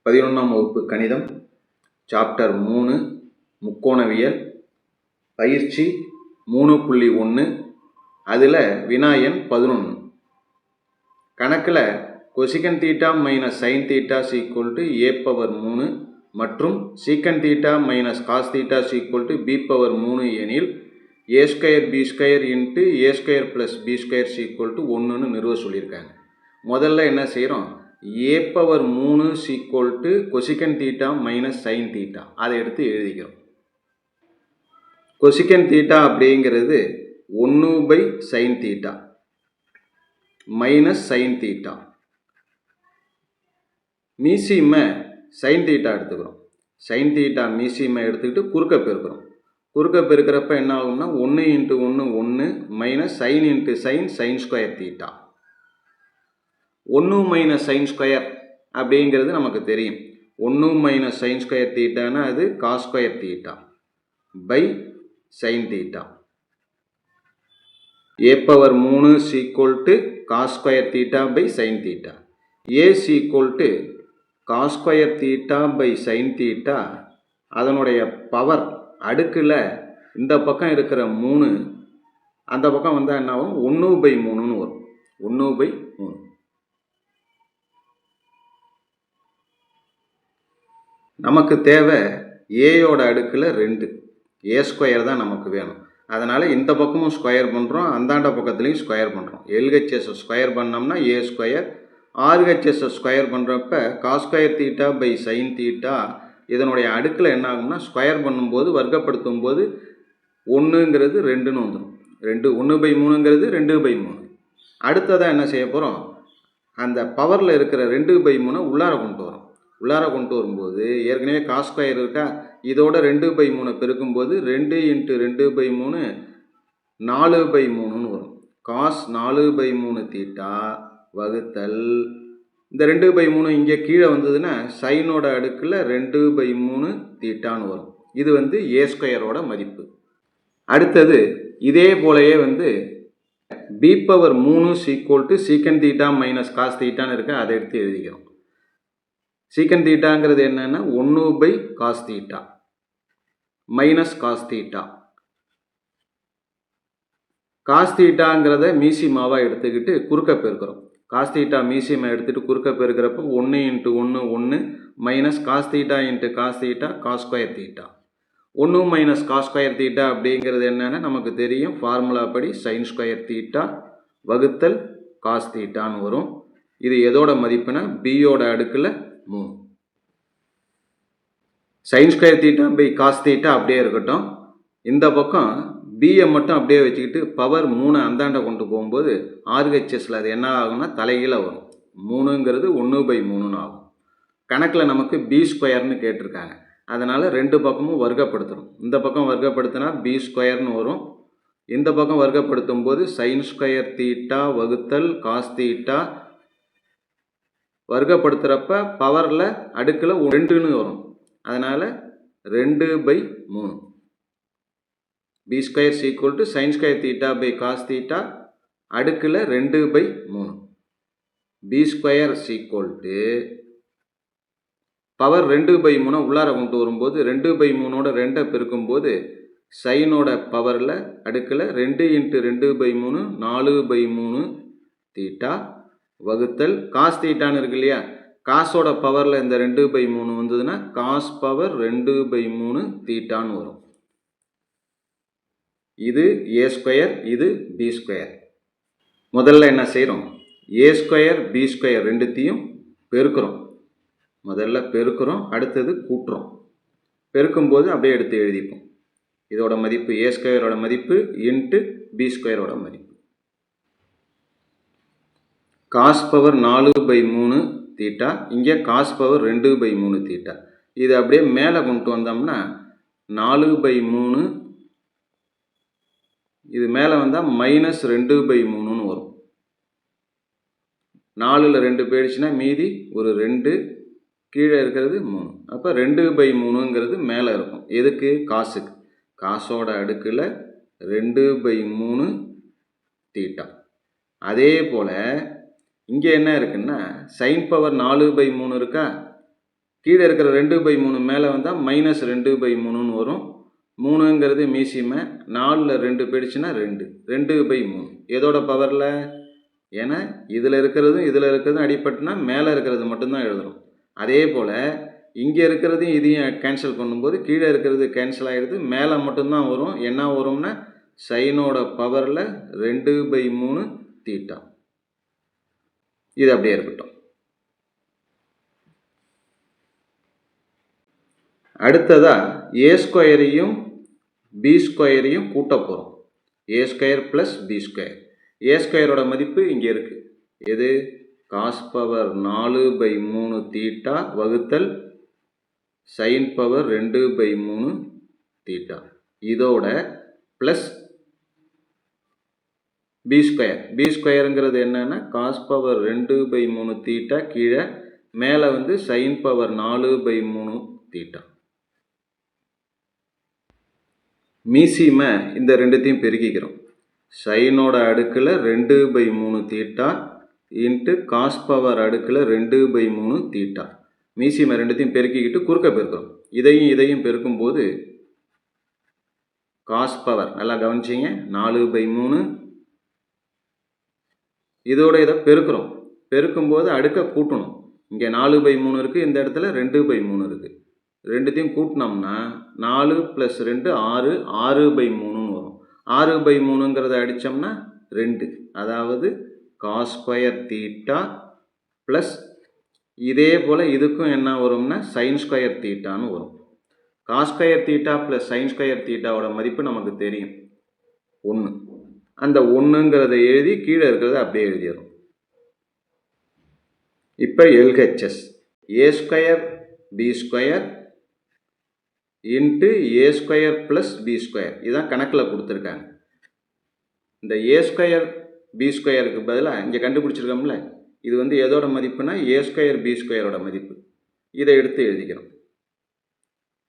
11ஆம் வகுப்பு கணிதம் சாப்டர் 3 முக்கோணவியல் பயிற்சி 3.1 அதில் வினாயன் 11. கணக்கில் cosecant theta minus sine theta a/3 மற்றும் சீக்கன் theta minus cos theta b/3 எனில் a² b² into a² + b² 1ன்னு நிறுவ சொல்லியிருக்காங்க. முதல்ல என்ன செய்கிறோம், a/3 cosecant theta minus sine theta அதை எடுத்து எழுதிக்கிறோம். கொசிகன் தீட்டா அப்படிங்கிறது 1/sin theta minus sine theta. மீசிமை சைன் தீட்டா எடுத்துக்கிறோம். சைன் தீட்டா மீசிமை எடுத்துக்கிட்டு குறுக்க பெருக்கிறோம். குறுக்க பெருக்கிறப்ப என்ன ஆகும்னா 1 × 1 1 minus sine × sine sin² theta. 1 minus sin² அப்படிங்கிறது நமக்கு தெரியும். 1 மைனஸ் sin² தீட்டானா அது cos² தீட்டா பை sin தீட்டா. a/3 cos² theta by sin தீட்டா. a cos² theta by sin தீட்டா. அதனுடைய பவர் அடுக்கில் இந்த பக்கம் இருக்கிற 3 அந்த பக்கம் வந்தால் என்ன ஆகும், 1/3ன்னு வரும். 1/3. நமக்கு தேவை ஏயோட அடுக்கில் 2, a² தான் நமக்கு வேணும். அதனால் இந்த பக்கமும் ஸ்கொயர் பண்ணுறோம், அந்தாண்ட பக்கத்துலேயும் ஸ்கொயர் பண்ணுறோம். LHS ஸ்கொயர் பண்ணோம்னா a², RHS ஸ்கொயர் பண்ணுறப்ப cos² theta by sine theta. இதனுடைய அடுக்கில் என்ன ஆகும்னா ஸ்கொயர் பண்ணும்போது வர்க்கப்படுத்தும் போது 1ங்கிறது 2ன்னு வந்துடும். 1/3ங்கிறது 2/3. அடுத்ததாக என்ன செய்ய போகிறோம், அந்த பவரில் இருக்கிற 2/3 உள்ளார கொண்டு வரோம். உள்ளார கொண்டு வரும்போது ஏற்கனவே cos² இருக்கா, இதோட 2/3 பெருக்கும்போது 2 × 2/3 4/3ன்னு வரும். cos 4/3 தீட்டா வகுத்தல் இந்த 2/3 இங்கே கீழே வந்ததுன்னா சைனோட அடுக்கில் 2/3 தீட்டான்னு வரும். இது a² மதிப்பு. அடுத்தது இதே போலயே b/3 சீக்கன் தீட்டா மைனஸ் காஸ் தீட்டான்னு இருக்கு, அதை எடுத்து எழுதிக்கிறோம். சீக்கன் தீட்டாங்கிறது என்னன்னா 1/cos theta minus cos theta. Cos தீட்டாங்கிறத மீசிமாவா எடுத்துக்கிட்டு குறுக்க பெருக்கிறோம். காஸ் தீட்டா மீசிமா எடுத்துகிட்டு குறுக்க பெருக்கிறப்ப 1 × 1 1 minus cos theta into cos theta cos² theta. 1 minus cos² theta அப்படிங்கிறது என்னன்னா நமக்கு தெரியும், ஃபார்முலா படி sin² தீட்டா வகுத்தல் காஸ் தீட்டான்னு வரும். இது எதோட மதிப்புனா பியோட அடுக்கில் 3. sin² theta by cos theta அப்படியே இருக்கட்டும். இந்த பக்கம் பியை மட்டும் அப்படியே வச்சுக்கிட்டு பவர் 3 அந்தாண்ட கொண்டு போகும்போது RHSல அது என்ன ஆகும்னா தலைகீழ வரும். 3ங்கிறது 1/3ன்னு ஆகும். கணக்கில் நமக்கு b²ன்னு கேட்டிருக்காங்க. அதனால் 2 பக்கமும் வர்க்கப்படுத்தணும். இந்த பக்கம் வர்க்கப்படுத்தினா b²ன்னு வரும். இந்த பக்கம் வர்க்கப்படுத்தும் போது sin² தீட்டா வகுத்தல் காஸ் தீட்டா. வர்க்கப்படுத்துகிறப்ப பவரில் அடுக்கில் 2ன்னு வரும். அதனால் 2/3. b² sin² theta by cos theta அடுக்கில் 2/3. b² பவர் 2/3 உள்ளார கொண்டு வரும்போது 2/3ஓட 2 பெருக்கும்போது சைனோட பவரில் அடுக்கில் 2 × 2/3 4/3 தீட்டா வகுத்தல் காஸ் தீட்டான்னு இருக்கு இல்லையா, காசோட பவரில் இந்த 2/3 வந்ததுன்னா காஸ் பவர் 2/3 தீட்டான்னு வரும். இது a², இது b². முதல்ல என்ன செய்கிறோம், a² b² ரெண்டுத்தையும் பெருக்கிறோம். முதல்ல பெருக்கிறோம், அடுத்தது கூட்டுறோம். பெருக்கும்போது அப்படியே எடுத்து எழுதிப்போம். இதோட மதிப்பு a² மதிப்பு இன்ட்டு b² மதிப்பு. காஸ் பவர் 4/3 தீட்டா, இங்கே காஸ் பவர் 2/3 தீட்டா. இது அப்படியே மேலே கொண்டு வந்தோம்னா 4/3, இது மேலே வந்தால் மைனஸ் 2/3ன்னு வரும். 4ல் 2 போயிடுச்சுன்னா மீதி ஒரு 2, கீழே இருக்கிறது 3. அப்போ 2/3ங்கிறது மேலே இருக்கும். எதுக்கு, காசுக்கு. காசோட அடுக்கில் 2/3 தீட்டா. அதே போல் இங்கே என்ன இருக்குன்னா சைன் பவர் 4/3 இருக்கா, கீழே இருக்கிற 2/3 மேலே வந்தால் -2/3ன்னு வரும். 3ங்கிறது மீசிமை, 4ல் 2 போயிடுச்சுன்னா 2, 2/3 எதோட பவரில்? ஏன்னா இதில் இருக்கிறதும் அடிப்பட்டுனா மேலே இருக்கிறது மட்டும்தான் எழுதணும். அதே போல் இங்கே இருக்கிறதையும் இதையும் கேன்சல் பண்ணும்போது கீழே இருக்கிறது கேன்சல் ஆகிடுது, மேலே மட்டும்தான் வரும். என்ன வரும்னா சைனோட பவரில் 2/3 தீட்டா. இது அப்படியே இருக்கட்டும். அடுத்ததா a² b² கூட்ட போகிறோம். a² + b². a² மதிப்பு இங்கே இருக்குது. எது? cos⁴ தீட்டா வகுத்தல் sin⁴ தீட்டா. இதோட ப்ளஸ் b²ங்கிறது என்னன்னா cos⁴ தீட்டா கீழே, மேலே sin⁴ தீட்டா. மீசிமை இந்த ரெண்டுத்தையும் பெருக்கிக்கிறோம். சைனோட அடுக்கில் 2/3 தீட்டா இன்ட்டு cos⁴ 2/3 தீட்டா. மீசிமை ரெண்டுத்தையும் பெருக்கிக்கிட்டு குறுக்க பெருக்கிறோம். இதையும் பெருக்கும்போது cos⁴, நல்லா கவனிச்சிங்க, 4/3. இதோட இதை பெருக்கிறோம். பெருக்கும்போது அடுக்க கூட்டணும். இங்கே 4/3 இருக்குது, இந்த இடத்துல 2/3 இருக்குது. ரெண்டுத்தையும் கூட்டினோம்னா 4 + 2 6, 6/3ன்னு வரும். 6/3ங்கிறத அடித்தோம்னா 2, அதாவது cos² தீட்டா ப்ளஸ் இதே போல் இதுக்கும் என்ன வரும்னா sin² தீட்டான்னு வரும். cos² தீட்டா ப்ளஸ் sin² தீட்டாவோட மதிப்பு நமக்கு தெரியும் 1. அந்த 1ங்கிறத எழுதி கீழே இருக்கிறத அப்படியே எழுதிடும். இப்போ LHS a² b² into a² + b². இதுதான் கணக்கில் கொடுத்துருக்காங்க. இந்த a² b²க்கு பதிலாக இங்கே கண்டுபிடிச்சிருக்கோம்ல, இது எதோட மதிப்புனா a² b²ஓட மதிப்பு. இதை எடுத்து எழுதிக்கிறோம்.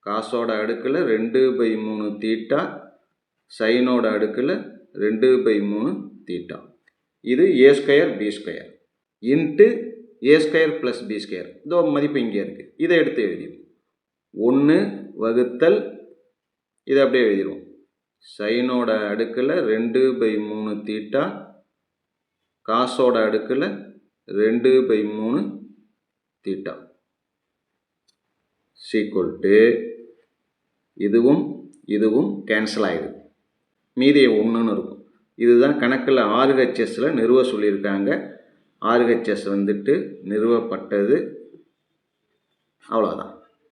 காசோட அடுக்கில் 2/3 தீட்டா, சைனோட அடுக்கில் 2/3 தீட்டா. இது a² b² into a² + b². இதோ மதிப்பு இங்கே இருக்குது. இதை எடுத்து எழுதிடும். 1 வகுத்தல் இதை அப்படியே எழுதிடுவோம். சைனோட அடுக்கில் 2/3 தீட்டா, காசோட அடுக்கில் 2/3 தீட்டா = இதுவும் கேன்சல் ஆகிடுது. மீதியை 1ன்னு இருக்கும். இதுதான் கணக்கில் RHSல நிறுவ சொல்லியிருக்காங்க. RHS நிறுவப்பட்டது. அவ்வளோதான்.